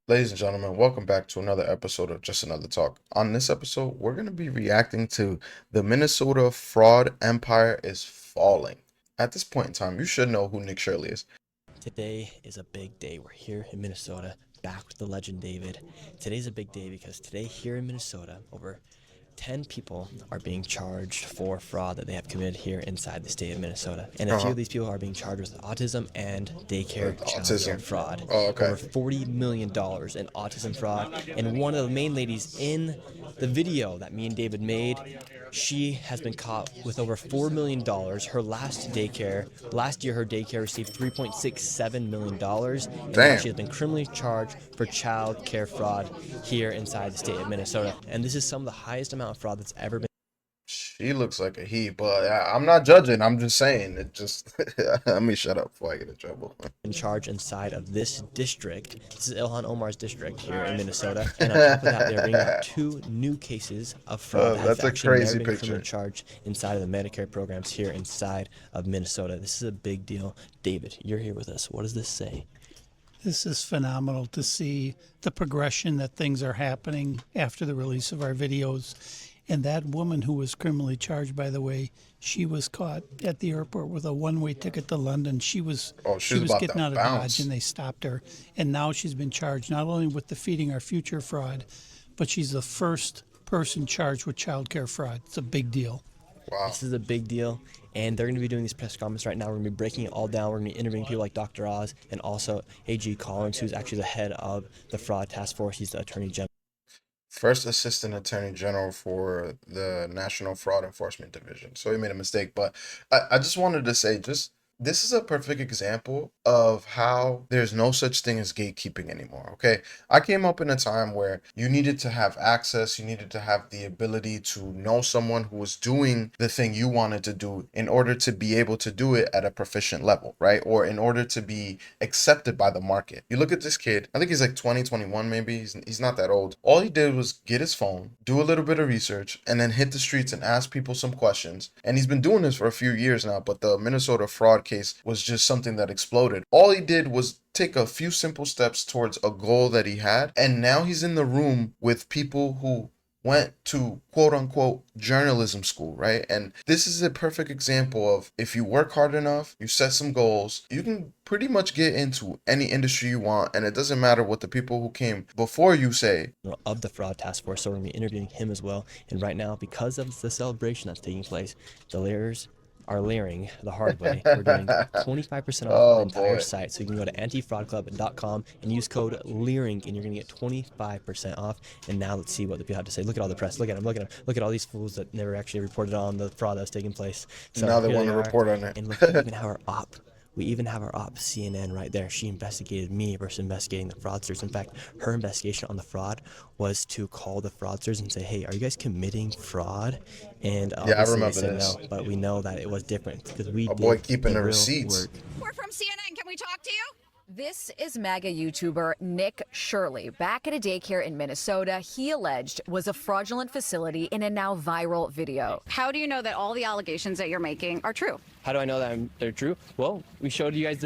Ladies and gentlemen, welcome back to another episode of Just Another Talk. On this episode, we're going to be reacting to the Minnesota fraud empire is falling. At this point in time, you should know who Nick Shirley is. Today is a big day. We're here in Minnesota, back with the legend David. Today's a big day because today here in Minnesota, over 10 people are being charged for fraud that they have committed here inside the state of Minnesota. And a few Uh-huh. of these people are being charged with autism and daycare childcare Autism. fraud. Oh, okay. Over $40 million in autism fraud. And one of the main ladies in the video that me and David made, she has been caught with over $4 million. Her last year her daycare received $3.67 million. And now Damn. she has been criminally charged for child care fraud here inside the state of Minnesota. And this is some of the highest amount of fraud that's ever been She looks like a he, but I'm not judging. I'm just saying. It just. Let me shut up before I get in trouble. charged inside of this district. This is Ilhan Omar's district here in Minnesota. And on top of that, they're bringing out two new cases of fraud that have That's a actually never crazy been picture. criminally charged inside of the Medicare programs here inside of Minnesota. This is a big deal. David, you're here with us. What does this say? This is phenomenal to see the progression that things are happening after the release of our videos. And that woman who was criminally charged, by the way, she was caught at the airport with a one-way ticket to London. She was Oh, she she's was about getting to out of bounce. Dodge and they stopped her. And now she's been charged not only with defeating our future fraud, but she's the first person charged with child care fraud. It's a big deal. Wow. This is a big deal, and they're going to be doing these press conferences right now. We're going to be breaking it all down. We're going to be interviewing people like Dr. Oz and also A.G. Collins, who's actually the head of the fraud task force. He's the attorney general. First Assistant Attorney General for the National Fraud Enforcement Division. So he made a mistake, but I just wanted to say, just this is a perfect example of how there's no such thing as gatekeeping anymore. Okay, I came up in a time where you needed to have access, you needed to have the ability to know someone who was doing the thing you wanted to do in order to be able to do it at a proficient level, right? Or in order to be accepted by the market. You look at this kid, I think he's like 20, 21 maybe. He's not that old. All he did was get his phone, do a little bit of research, and then hit the streets and ask people some questions. And he's been doing this for a few years now, but the Minnesota fraud case was just something that exploded. All he did was take a few simple steps towards a goal that he had, and now he's in the room with people who went to quote unquote journalism school, right? And this is a perfect example of if you work hard enough, you set some goals, you can pretty much get into any industry you want, and it doesn't matter what the people who came before you say. Of the fraud task force. So we're going to be interviewing him as well. And right now, because of the celebration that's taking place, the layers are layering the hard way. We're doing 25% off the Oh entire boy. site. So you can go to antifraudclub.com and use code LEARING and you're going to get 25% off. And now let's see what the people have to say. Look at all the press. Look at them. Look at them. Look at all these fools that never actually reported on the fraud that was taking place. So Now they here want to are. report on it. And look, we even have our op. We even have our op, CNN, right there. She investigated me versus investigating the fraudsters. In fact, her investigation on the fraud was to call the fraudsters and say, hey, are you guys committing fraud? And Yeah, I obviously they remember said this. no, but we know that it was different because we A boy did keeping the the real receipts. work. We're from CNN. Can we talk to you? This is MAGA YouTuber Nick Shirley. Back at a daycare in Minnesota, he alleged was a fraudulent facility in a now viral video. How do you know that all the allegations that you're making are true? How do I know that they're true? Well, we showed you guys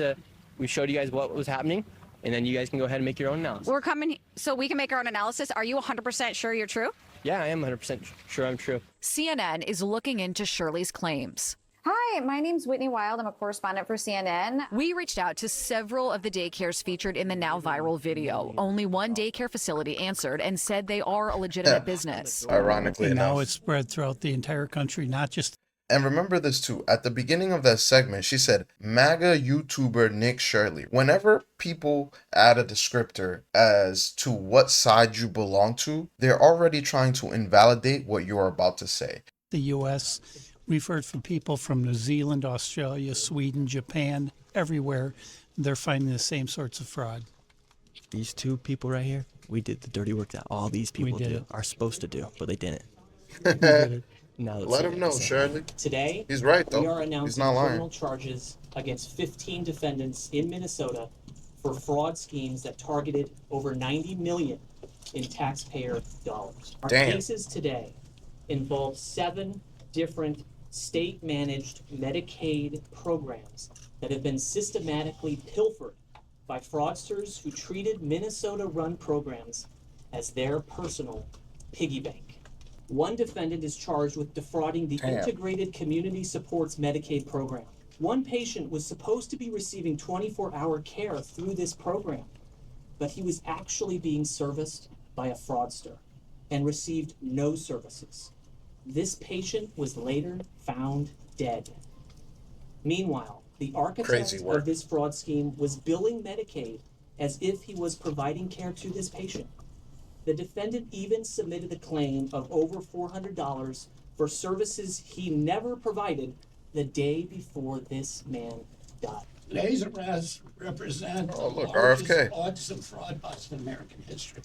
what was happening, and then you guys can go ahead and make your own analysis. We're coming so we can make our own analysis. Are you 100% sure you're true? Yeah, I am 100% sure I'm true. CNN is looking into Shirley's claims. Hi, my name's Whitney Wild. I'm a correspondent for CNN. We reached out to several of the daycares featured in the now viral video. Only one daycare facility answered and said they are a legitimate business. Ironically And now enough. it's spread throughout the entire country, not just And remember this too. At the beginning of that segment, she said, MAGA YouTuber Nick Shirley. Whenever people add a descriptor as to what side you belong to, they're already trying to invalidate what you're about to say. the U.S. We've heard from people from New Zealand, Australia, Sweden, Japan, everywhere. They're finding the same sorts of fraud. These two people right here, we did the dirty work that all these people did it. are supposed to do, but they didn't. Now let's Let see him what know, they say. Shirley. Today, He's right, though. we are He's announcing not lying. criminal charges against 15 defendants in Minnesota for fraud schemes that targeted over 90 million in taxpayer dollars. Our Damn. cases today involve 7 different state-managed Medicaid programs that have been systematically pilfered by fraudsters who treated Minnesota-run programs as their personal piggy bank. One defendant is charged with defrauding the Damn. Integrated Community Supports Medicaid program. One patient was supposed to be receiving 24-hour care through this program, but he was actually being serviced by a fraudster and received no services. This patient was later found dead. Meanwhile, the architect Crazy work. of this fraud scheme was billing Medicaid as if he was providing care to this patient. The defendant even submitted a claim of over $400 for services he never provided the day before this man died. Today's arrests represent Oh, look, the largest RFK. autism fraud bust in American history.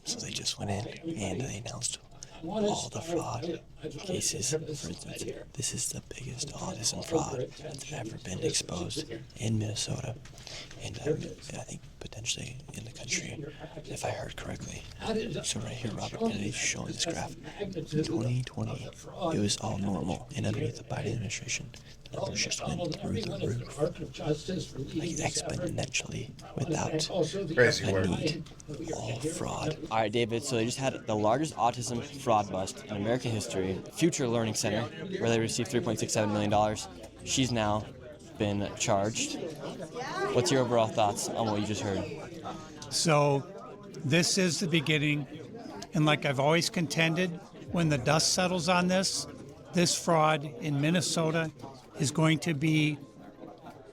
So they just went in and they announced I want to all the start fraud with- I just wanna cases. have For this instance, right here. this is the biggest autism fraud that's ever been exposed in Minnesota, and I think potentially in the country, if I heard correctly. So right here, Robert Kennedy's showing this graph. In 2020, it was all normal, and underneath the Biden administration, the numbers just went through the roof, like exponentially, without Crazy a work. need. All fraud. All right, David, so they just had the largest autism fraud bust in American history, Future Learning Center, where they received $3.67 million. She's now been charged. What's your overall thoughts on what you just heard? So this is the beginning. And like I've always contended, when the dust settles on this fraud in Minnesota is going to be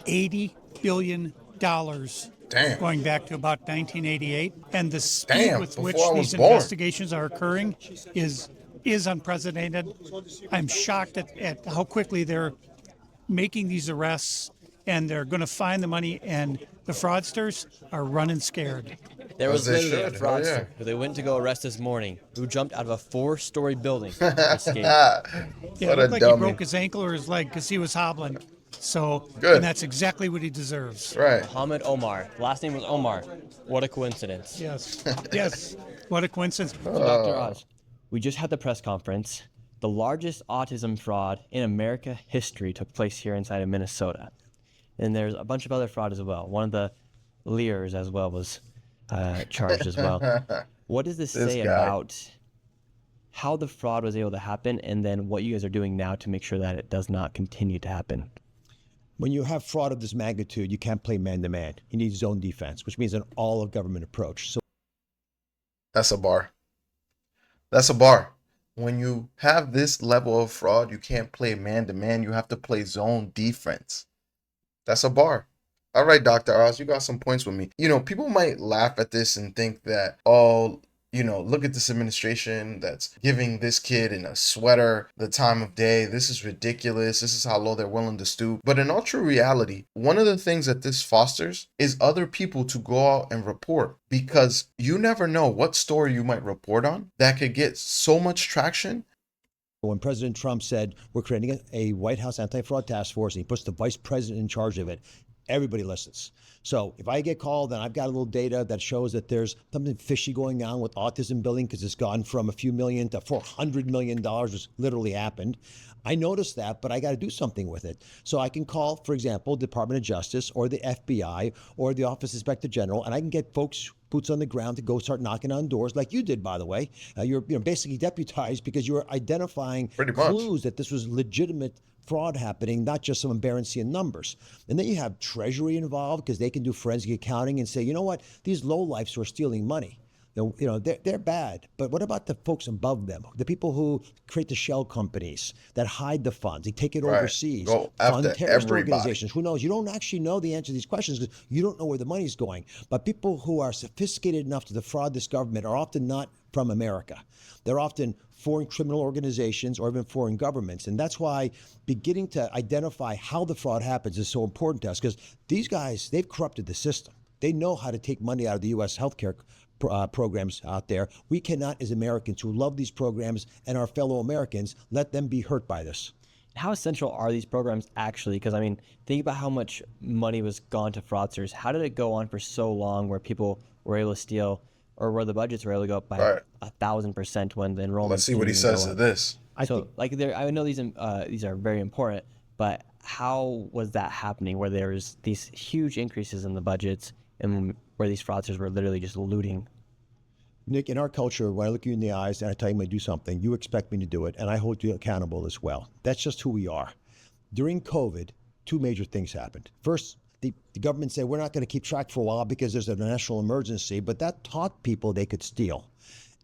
$80 billion Damn. going back to about 1988. And the speed Damn, with before which I was these born. investigations are occurring is unprecedented. I'm shocked at how quickly they're making these arrests, and they're going to find the money, and the fraudsters are running scared. There was As they literally a should, hell fraudster yeah. who they went to go arrest this morning who jumped out of a 4-story building to escape. Yeah, What it a looked like he dummy. broke his ankle or his leg because he was hobbling. So, Good. and that's exactly what he deserves. Right. Muhammad Omar. Last name was Omar. What a coincidence. Yes, yes. What a coincidence. So Dr. Oz, we just had the press conference. The largest autism fraud in America history took place here inside of Minnesota. And there's a bunch of other fraud as well. One of the Lears as well was charged as well. What does this say guy. about how the fraud was able to happen, and then what you guys are doing now to make sure that it does not continue to happen? When you have fraud of this magnitude, you can't play man-to-man. You need zone defense, which means an all-of-government approach. So That's a bar. That's a bar. When you have this level of fraud, you can't play man to man. You have to play zone defense. That's a bar. All right, Dr. Oz, you got some points with me. You know, people might laugh at this and think that, oh, you know, look at this administration that's giving this kid in a sweater the time of day. This is ridiculous. This is how low they're willing to stoop. But in all true reality, one of the things that this fosters is other people to go out and report, because you never know what story you might report on that could get so much traction. when President Trump said, we're creating a White House anti-fraud task force, and he puts the vice president in charge of it, everybody listens. So if I get called and I've got a little data that shows that there's something fishy going on with autism billing because it's gone from a few million to $400 million, which literally happened, I noticed that, but I got to do something with it. So I can call, for example, Department of Justice or the FBI or the Office of Inspector General, and I can get folks boots on the ground to go start knocking on doors like you did, by the way. You're basically deputized because you were identifying clues that this was legitimate fraud happening, not just some embarrassing numbers. And then you have Treasury involved because they can do forensic accounting and say, you know what, these lowlifes who are stealing money, they're bad. But what about the folks above them? The people who create the shell companies that hide the funds, they take it overseas, Go fund after terrorist everybody. organizations. Who knows? You don't actually know the answer to these questions because you don't know where the money's going. But people who are sophisticated enough to defraud this government are often not from America. They're often foreign criminal organizations or even foreign governments. And that's why beginning to identify how the fraud happens is so important to us, because these guys, they've corrupted the system. They know how to take money out of the U.S. healthcare programs out there. We cannot, as Americans who love these programs and our fellow Americans, let them be hurt by this. How essential are these programs actually? Because, I mean, think about how much money was gone to fraudsters. How did it go on for so long where people were able to steal, or where the budgets were able to go up by 1,000% when the enrollment? Let's see what he says to this. I know these are very important, but how was that happening where there was these huge increases in the budgets and where these fraudsters were literally just looting. Nick, in our culture, when I look you in the eyes and I tell you I'm going to do something, you expect me to do it, and I hold you accountable as well. That's just who we are. During COVID, two major things happened. First, the government said we're not going to keep track for a while because there's a national emergency, but that taught people they could steal.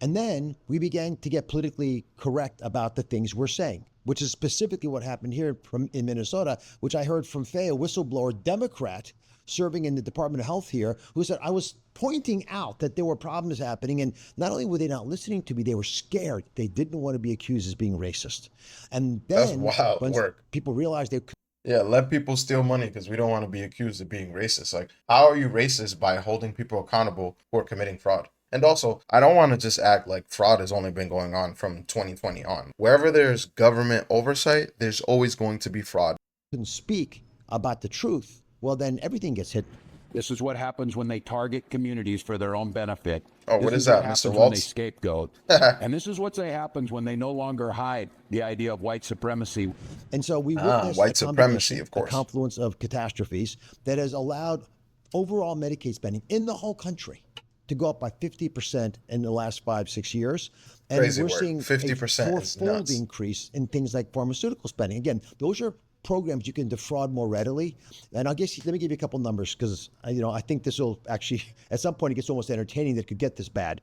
And then we began to get politically correct about the things we're saying, which is specifically what happened here in Minnesota, which I heard from Faye, a whistleblower Democrat serving in the Department of Health here, who said, I was pointing out that there were problems happening, and not only were they not listening to me, they were scared. They didn't want to be accused as being racist. And then That's wild once work. people realized they Yeah, let people steal money because we don't want to be accused of being racist. Like, how are you racist by holding people accountable who are committing fraud? And also, I don't want to just act like fraud has only been going on from 2020 on. Wherever there's government oversight, there's always going to be fraud. couldn't speak about the truth, well, then everything gets hit. This is what happens when they target communities for their own benefit. Oh, what This is what that, Mr. happens when they Waltz? scapegoat. And this is what happens when they no longer hide the idea of white supremacy. And so we witnessed white a supremacy, combination, of course. a confluence of catastrophes that has allowed overall Medicaid spending in the whole country to go up by 50% in the last 5-6 years. And Crazy we're work. seeing 50% a is fourfold nuts. increase in things like pharmaceutical spending. Again, those are programs you can defraud more readily. And I guess let me give you a couple numbers because I think this will actually, at some point, it gets almost entertaining that it could get this bad.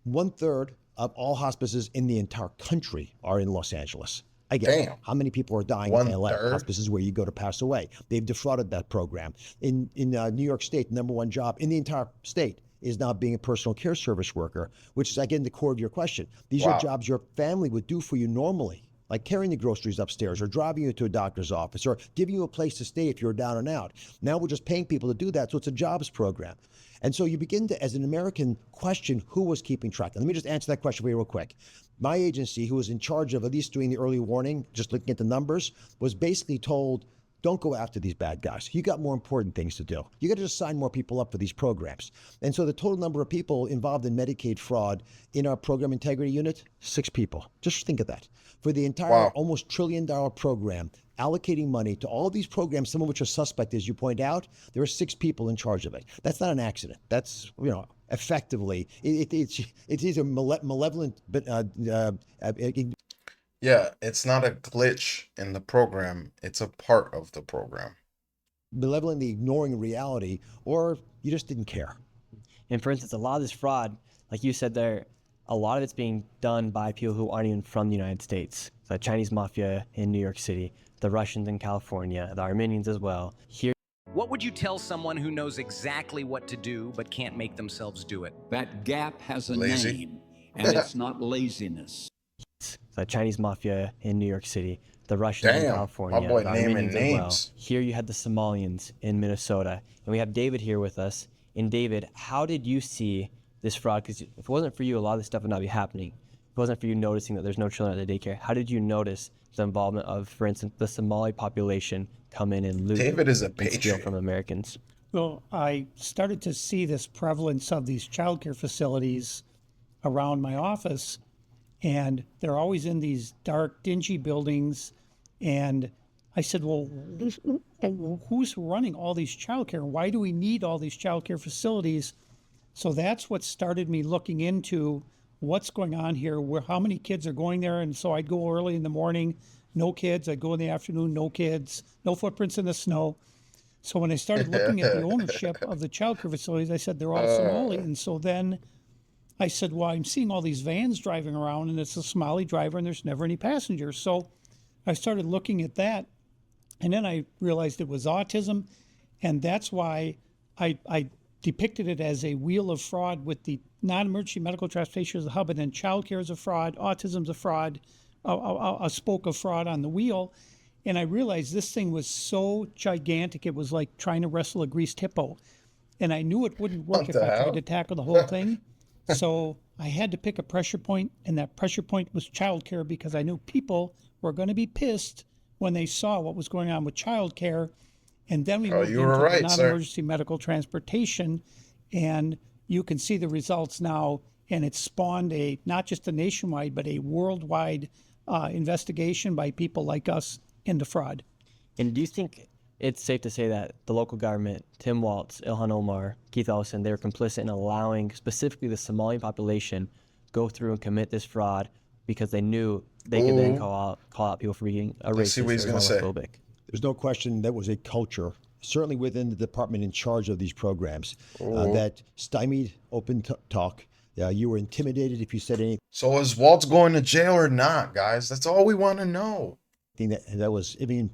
1/3 of all hospices in the entire country are in Los Angeles. Again, Damn. how many people are dying in LA? 1/3? Hospices where you go to pass away. They've defrauded that program. In New York State, the number one job in the entire state is now being a personal care service worker, which is, again, the core of your question. These Wow. are jobs your family would do for you normally, like carrying the groceries upstairs or driving you to a doctor's office or giving you a place to stay if you're down and out. Now we're just paying people to do that, so it's a jobs program. And so you begin to, as an American, question who was keeping track. And let me just answer that question for you real quick. My agency, who was in charge of at least doing the early warning, just looking at the numbers, was basically told, don't go after these bad guys. You got more important things to do. You got to just sign more people up for these programs. And so the total number of people involved in Medicaid fraud in our program integrity unit, 6 people. Just think of that. For the entire Wow. almost $1 trillion program, allocating money to all these programs, some of which are suspect, as you point out, there are 6 people in charge of it. That's not an accident. That's, effectively, it's either malevolent, but Yeah, it's not a glitch in the program. It's a part of the program. malevolently ignoring reality, or you just didn't care. And for instance, a lot of this fraud, like you said there, a lot of it's being done by people who aren't even from the United States. The Chinese mafia in New York City, the Russians in California, the Armenians as well. Here, What would you tell someone who knows exactly what to do but can't make themselves do it? That gap has a Lazy. name, and it's not laziness. the Chinese mafia in New York City, the Russians in Damn, California, my boy the naming Armenians as well. names. Here you had the Somalians in Minnesota, and we have David here with us. And David, how did you see this fraud? Because if it wasn't for you, a lot of this stuff would not be happening. If it wasn't for you noticing that there's no children at the daycare, how did you notice the involvement of, for instance, the Somali population come in and loot David is a and steal patriot. from Americans? Well, I started to see this prevalence of these childcare facilities around my office, and they're always in these dark, dingy buildings. And I said, well, who's running all these childcare? Why do we need all these childcare facilities? So that's what started me looking into what's going on here, how many kids are going there. And so I'd go early in the morning, no kids. I'd go in the afternoon, no kids, no footprints in the snow. So when I started looking at the ownership of the childcare facilities, I said, they're all Somali. And so then I said, well, I'm seeing all these vans driving around, and it's a Somali driver, and there's never any passengers. So I started looking at that, and then I realized it was autism, and that's why I depicted it as a wheel of fraud with the non-emergency medical transportation as a hub, and then childcare is a fraud, autism's a fraud, a spoke of fraud on the wheel. And I realized this thing was so gigantic, it was like trying to wrestle a greased hippo. And I knew it wouldn't work if I tried to tackle the whole thing. So I had to pick a pressure point, and that pressure point was childcare, because I knew people were going to be pissed when they saw what was going on with childcare. And then we moved you into were right, the sir. non-emergency medical transportation, and you can see the results now. And it spawned not just a nationwide, but a worldwide investigation by people like us into fraud. And do you think it's safe to say that the local government, Tim Walz, Ilhan Omar, Keith Ellison, they're complicit in allowing specifically the Somali population go through and commit this fraud because they knew they could then call out people for being a Let's see what he's racist or gonna say. Islamophobic. There's no question that was a culture, certainly within the department in charge of these programs, that stymied open talk. You were intimidated if you said anything. So is Waltz going to jail or not, guys? That's all we want to know. That was, I mean,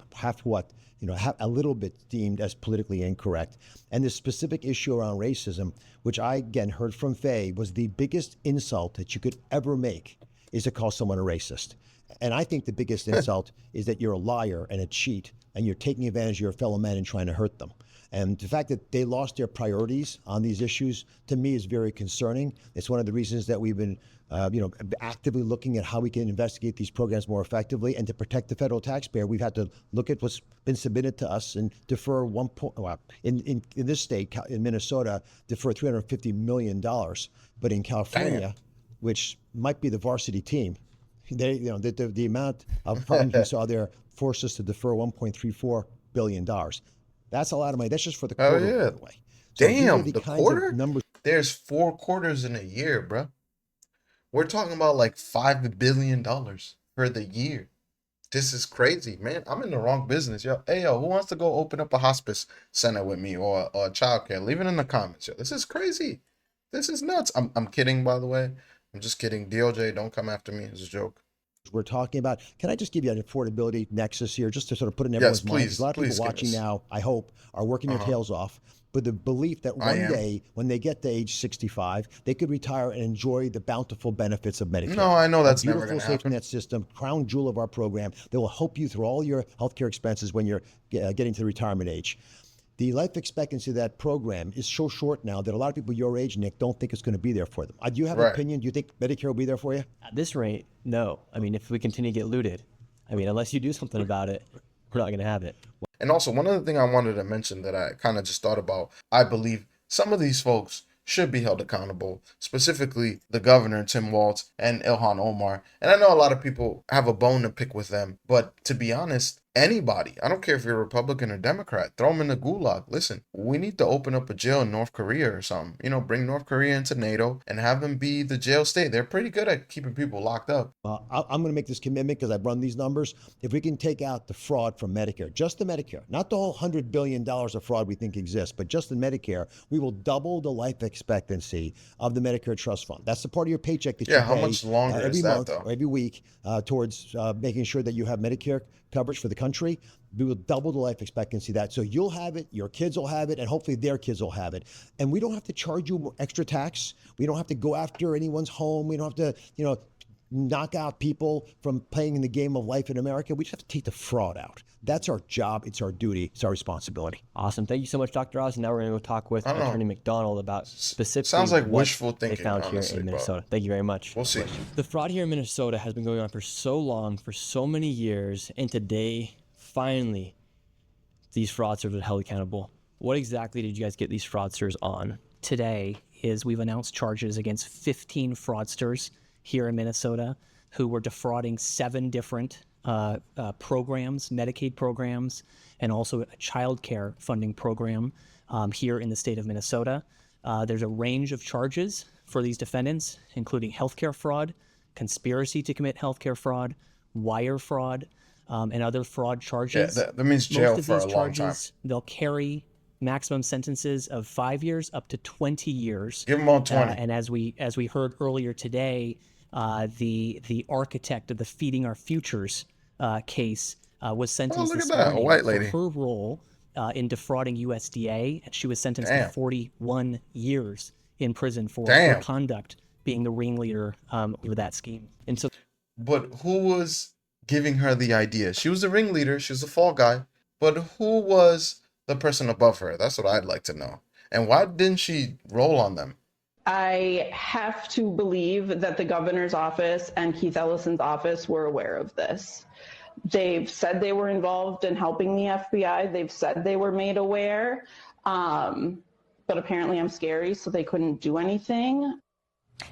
a little bit deemed as politically incorrect. And this specific issue around racism, which I, again, heard from Faye, was the biggest insult that you could ever make is to call someone a racist. And I think the biggest insult is that you're a liar and a cheat and you're taking advantage of your fellow man and trying to hurt them. And the fact that they lost their priorities on these issues, to me, is very concerning. It's one of the reasons that we've been actively looking at how we can investigate these programs more effectively. And to protect the federal taxpayer, we've had to look at what's been submitted to us and defer in this state, in Minnesota, defer $350 million. But in California, which might be the varsity team, the amount of problems we saw there forced us to defer $1.34 billion. That's a lot of money. That's just for the quarter, by the way. So Damn, the quarter? Numbers. There's 4 quarters in a year, bro. We're talking about like $5 billion for the year. This is crazy, man. I'm in the wrong business, yo. Hey, yo, who wants to go open up a hospice center with me or childcare? Leave it in the comments, yo. This is crazy. This is nuts. I'm kidding, by the way. I'm just kidding. DOJ, don't come after me. It's a joke. We're talking about. Can I just give you an affordability nexus here, just to sort of put in everyone's mind? Because a lot of people watching now, I hope, are working their tails off with the belief that one day, when they get to age 65, they could retire and enjoy the bountiful benefits of Medicare. No, I know that's never going to happen. Beautiful safety net system, crown jewel of our program, that will help you through all your healthcare expenses when you're getting to the retirement age. The life expectancy of that program is so short now that a lot of people your age, Nick, don't think it's going to be there for them. Do you have an opinion? Do you think Medicare will be there for you? At this rate, no. I mean, if we continue to get looted, unless you do something about it, we're not going to have it. And also, one other thing I wanted to mention that I kind of just thought about, I believe some of these folks should be held accountable, specifically the governor, Tim Walz, and Ilhan Omar. And I know a lot of people have a bone to pick with them, but to be honest, anybody, I don't care if you're Republican or Democrat, throw them in the gulag. Listen, we need to open up a jail in North Korea or something. Bring North Korea into NATO and have them be the jail state. They're pretty good at keeping people locked up. I'm going to make this commitment because I've run these numbers. If we can take out the fraud from Medicare, just the Medicare, not the whole $100 billion of fraud we think exists, but just the Medicare, we will double the life expectancy of the Medicare Trust Fund. That's the part of your paycheck that you pay how much longer every is that, month though? or every week towards making sure that you have Medicare coverage for the country. We will double the life expectancy of that. So you'll have it, your kids will have it, and hopefully their kids will have it. And we don't have to charge you extra tax. We don't have to go after anyone's home. We don't have to, knock out people from playing in the game of life in America. We just have to take the fraud out. That's our job. It's our duty. It's our responsibility. Awesome. Thank you so much, Dr. Oz. And now we're going to go talk with Attorney McDonald about specifically Sounds like what wishful thinking, they found honestly, here in Minnesota. Thank you very much. We'll see. The fraud here in Minnesota has been going on for so long, for so many years, and today, finally, these fraudsters have been held accountable. What exactly did you guys get these fraudsters on? Today is we've announced charges against 15 fraudsters here in Minnesota who were defrauding 7 different programs, Medicaid programs, and also a child care funding program here in the state of Minnesota. There's a range of charges for these defendants, including healthcare fraud, conspiracy to commit healthcare fraud, wire fraud, and other fraud charges. Yeah, that means jail Most of for these a long charges, time. they'll carry maximum sentences of 5 years up to 20 years. Give them all 20. And as we heard earlier today, the architect of the Feeding Our Futures case was sentenced look this at that, a morning white lady. for her role in defrauding USDA, and she was sentenced to 41 years in prison for her conduct, being the ringleader over that scheme. And so, but who was giving her the idea? She was the ringleader. She was the fall guy. But who was the person above her? That's what I'd like to know. And why didn't she roll on them? I have to believe that the governor's office and Keith Ellison's office were aware of this. They've said they were involved in helping the FBI. They've said they were made aware. But apparently I'm scary, so they couldn't do anything.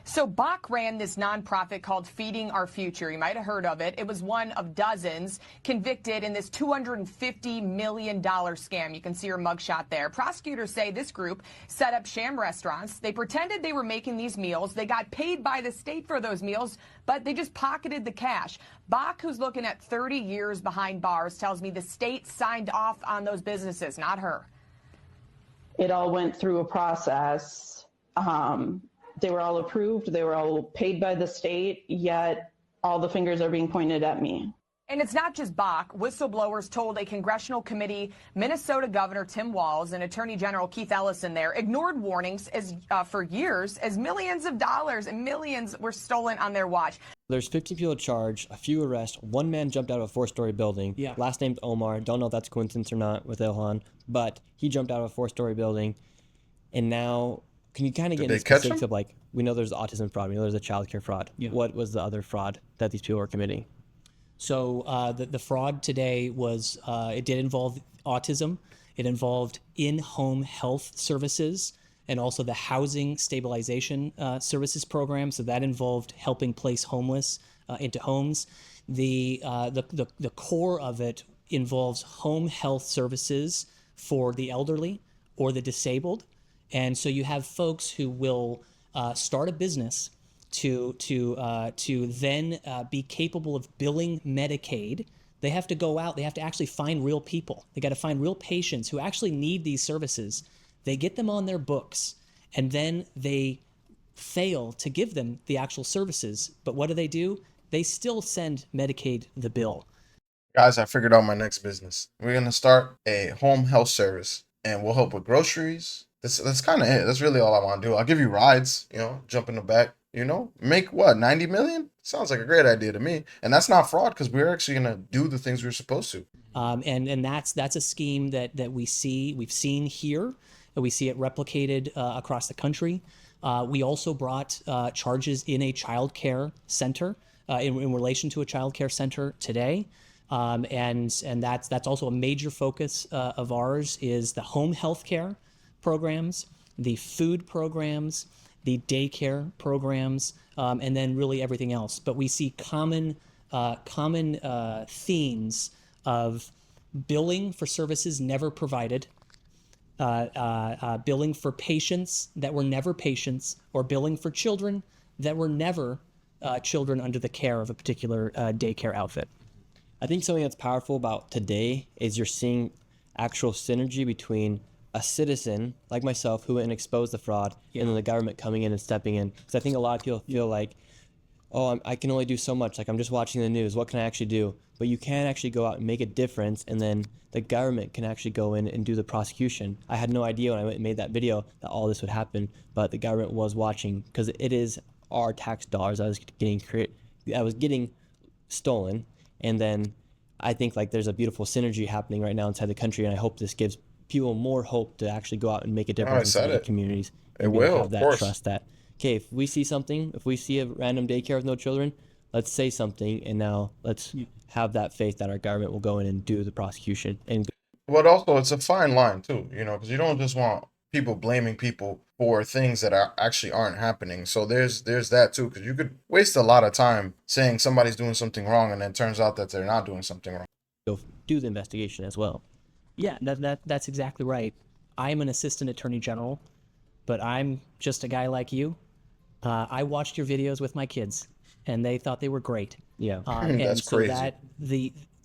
So Bach ran this nonprofit called Feeding Our Future. You might have heard of it. It was one of dozens convicted in this $250 million scam. You can see her mugshot there. Prosecutors say this group set up sham restaurants. They pretended they were making these meals. They got paid by the state for those meals, but they just pocketed the cash. Bach, who's looking at 30 years behind bars, tells me the state signed off on those businesses, not her. It all went through a process. They were all approved. They were all paid by the state, yet all the fingers are being pointed at me. And it's not just Bach. Whistleblowers told a congressional committee Minnesota Governor Tim Walz and Attorney General Keith Ellison there ignored warnings for years as millions of dollars and millions were stolen on their watch. There's 15 people charged, a few arrests. One man jumped out of a 4-story building. Yeah. Last name's Omar. Don't know if that's a coincidence or not with Ilhan, but he jumped out of a 4-story building. And now, can you kind of get into specifics of, like, we know there's autism fraud, we know there's a child care fraud. Yeah. What was the other fraud that these people were committing? So the fraud today was, it did involve autism. It involved in-home health services and also the housing stabilization services program. So that involved helping place homeless into homes. The core of it involves home health services for the elderly or the disabled. And so you have folks who will start a business to then be capable of billing Medicaid. They have to go out, they have to actually find real people. They got to find real patients who actually need these services. They get them on their books, and then they fail to give them the actual services. But what do? They still send Medicaid the bill. Guys, I figured out my next business. We're going to start a home health service, and we'll help with groceries. That's kind of it. That's really all I want to do. I'll give you rides, jump in the back, make what, 90 million? Sounds like a great idea to me. And that's not fraud because we're actually going to do the things we're supposed to. And that's a scheme that we've seen here. We see it replicated across the country. We also brought charges in a child care center in relation to a child care center today. And that's also a major focus of ours is the home health care programs, the food programs, the daycare programs, and then really everything else. But we see common themes of billing for services never provided, billing for patients that were never patients, or billing for children that were never children under the care of a particular daycare outfit. I think something that's powerful about today is you're seeing actual synergy between a citizen like myself who went and exposed the fraud, and then the government coming in and stepping in. Because I think a lot of people feel like, oh, I can only do so much. Like, I'm just watching the news. What can I actually do? But you can actually go out and make a difference, and then the government can actually go in and do the prosecution. I had no idea when I went and made that video that all this would happen, but the government was watching because it is our tax dollars I was getting stolen. And then I think like there's a beautiful synergy happening right now inside the country, and I hope this gives people more hope to actually go out and make a difference in the communities. It will, have that trust that, okay, if we see something, if we see a random daycare with no children, let's say something, and now let's have that faith that our government will go in and do the prosecution. But also, it's a fine line too, because you don't just want people blaming people for things that actually aren't happening. So there's that too, because you could waste a lot of time saying somebody's doing something wrong, and then it turns out that they're not doing something wrong. Go do the investigation as well. Yeah, that's exactly right. I'm an assistant attorney general, but I'm just a guy like you. I watched your videos with my kids, and they thought they were great. Yeah, that's so crazy. That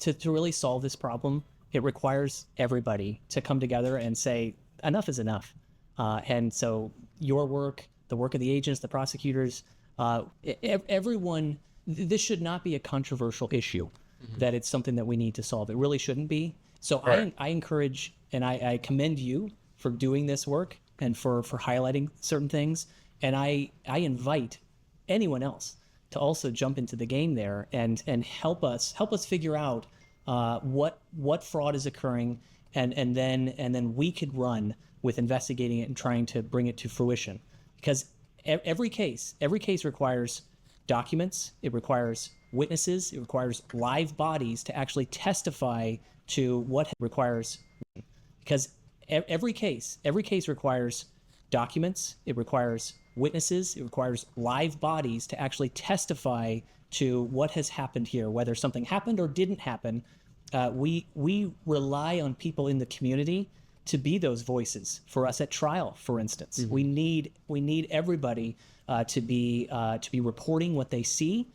to really solve this problem, it requires everybody to come together and say enough is enough. And so your work, the work of the agents, the prosecutors, everyone. This should not be a controversial issue. That it's something that we need to solve. It really shouldn't be. So right. I encourage and I commend you for doing this work and for highlighting certain things. And I invite anyone else to also jump into the game there and help us figure out what fraud is occurring, and then we could run with investigating it and trying to bring it to fruition. Because every case requires documents, it requires witnesses, it requires live bodies to actually testify to what requires. Because every case requires documents, it requires witnesses. It requires live bodies to actually testify to what has happened here, whether something happened or didn't happen. We rely on people in the community to be those voices for us at trial, for instance. We need everybody to be reporting what they see,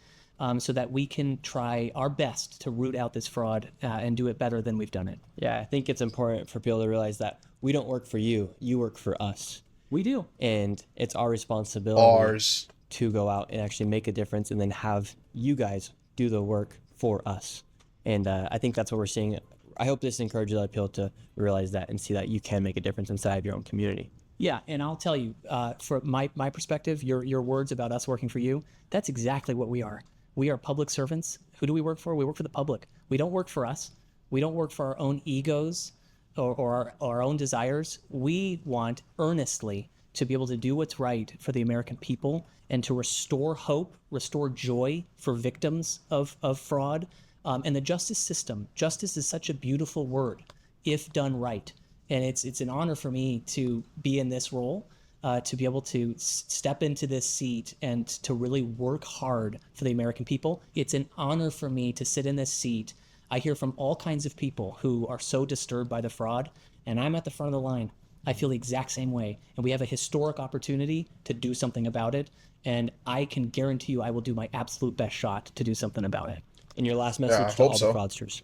so that we can try our best to root out this fraud and do it better than we've done it. Yeah, I think it's important for people to realize that we don't work for you, you work for us. We do. And it's our responsibility Ours. to go out and actually make a difference and then have you guys do the work for us. And I think that's what we're seeing. I hope this encourages other people to realize that and see that you can make a difference inside of your own community. Yeah, and I'll tell you, from my perspective, your words about us working for you, that's exactly what we are. We are public servants. Who do we work for? We work for the public. We don't work for us. We don't work for our own egos or our own desires. We want earnestly to be able to do what's right for the American people and to restore hope, restore joy for victims of fraud. And the justice system. Justice is such a beautiful word, if done right. And it's an honor for me to be in this role, to be able to step into this seat and to really work hard for the American people. It's an honor for me to sit in this seat. I hear from all kinds of people who are so disturbed by the fraud, and I'm at the front of the line. I feel the exact same way. And we have a historic opportunity to do something about it. And I can guarantee you I will do my absolute best shot to do something about it. And your last message to all the fraudsters.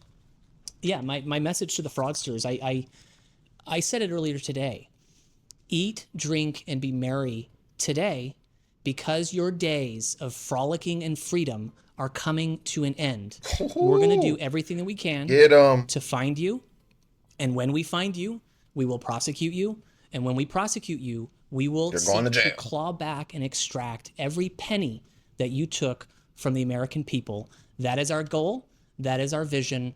Yeah, my message to the fraudsters, I said it earlier today. Eat, drink, and be merry today, because your days of frolicking and freedom are coming to an end. We're going to do everything that we can to find you. And when we find you, we will prosecute you. And when we prosecute you, we will seek to claw back and extract every penny that you took from the American people. That is our goal. That is our vision.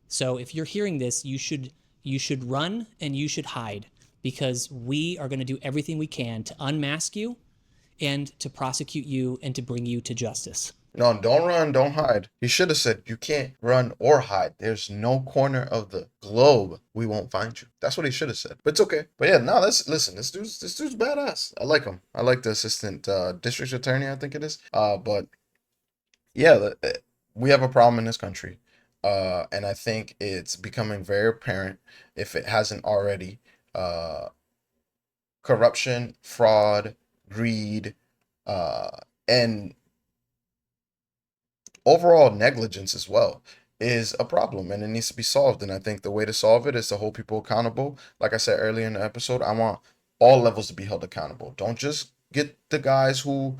So if you're hearing this, you should run and you should hide, because we are going to do everything we can to unmask you and to prosecute you and to bring you to justice. No, don't run, don't hide. He should have said you can't run or hide. There's no corner of the globe we won't find you. That's what he should have said. But it's okay. But yeah, no, listen. This dude's badass. I like him. I like the assistant district attorney, I think it is. But yeah, we have a problem in this country. And I think it's becoming very apparent, if it hasn't already. Corruption, fraud, greed, and overall negligence as well is a problem, and it needs to be solved. And I think the way to solve it is to hold people accountable. Like I said earlier in the episode, I want all levels to be held accountable. Don't just get the guys who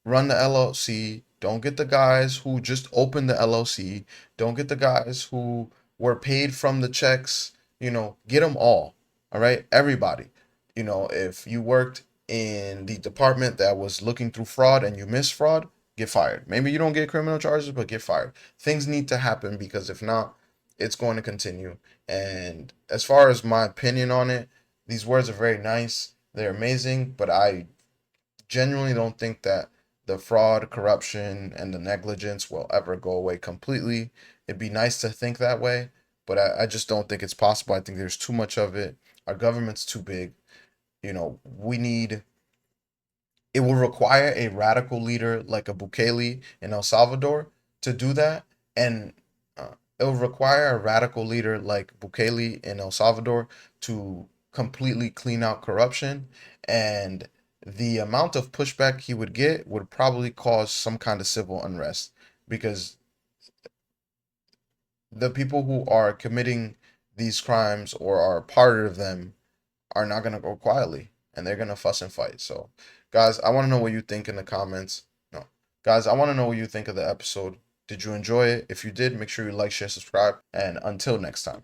run the LLC. Don't get the guys who just opened the LLC. Don't get the guys who were paid from the checks. Get them all. All right, everybody. If you worked in the department that was looking through fraud and you missed fraud, get fired. Maybe you don't get criminal charges, but get fired. Things need to happen, because if not, it's going to continue. And as far as my opinion on it, these words are very nice. They're amazing, but I genuinely don't think that the fraud, corruption, and the negligence will ever go away completely. It'd be nice to think that way, but I just don't think it's possible. I think there's too much of it. Our government's too big. It will require a radical leader like a Bukele in El Salvador to do that. And it will require a radical leader like Bukele in El Salvador to completely clean out corruption. And the amount of pushback he would get would probably cause some kind of civil unrest, because the people who are committing these crimes or are part of them are not going to go quietly, and they're going to fuss and fight. So, guys, I want to know what you think in the comments. No. Guys, I want to know what you think of the episode. Did you enjoy it? If you did, make sure you like, share, subscribe, and until next time.